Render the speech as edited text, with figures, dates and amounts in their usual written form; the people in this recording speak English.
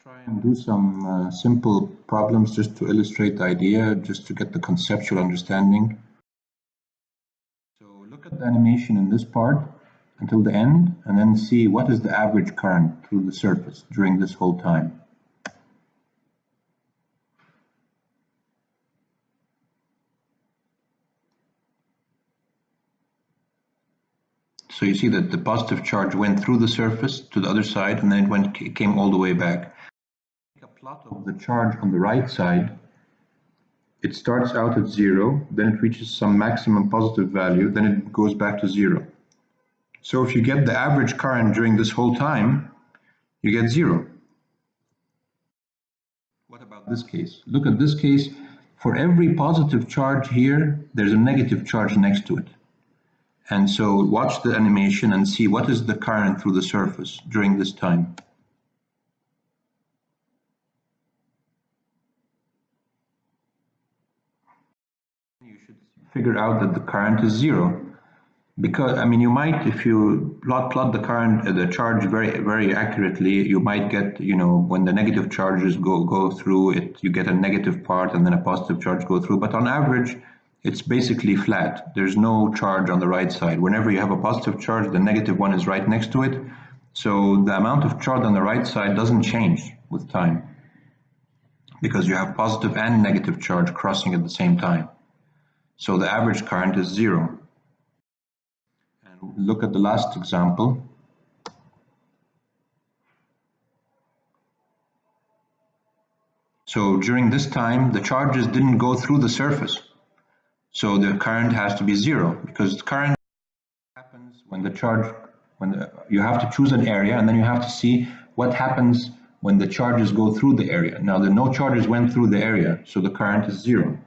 Try and do some simple problems just to illustrate the idea, just to get the conceptual understanding. So look at the animation in this part until the end, and then see what is the average current through the surface during this whole time. So you see that the positive charge went through the surface to the other side, and then it came all the way back. A plot of the charge on the right side, it starts out at 0, then it reaches some maximum positive value, then it goes back to 0. So if you get the average current during this whole time, you get 0. What about this case? Look at this case. For every positive charge here, there's a negative charge next to it. And so watch the animation and see what is the current through the surface during this time. You should figure out that the current is 0. Because, I mean, you might, if you plot the current, the charge very accurately, you might get, you know, when the negative charges go through it, you get a negative part and then a positive charge go through. But on average, it's basically flat. There's no charge on the right side. Whenever you have a positive charge, the negative one is right next to it. So the amount of charge on the right side doesn't change with time, because you have positive and negative charge crossing at the same time. So the average current is 0. And look at the last example. So during this time, the charges didn't go through the surface. So the current has to be 0, because the current happens when the charge, you have to choose an area, and then you have to see what happens when the charges go through the area. Now, no charges went through the area, so the current is 0.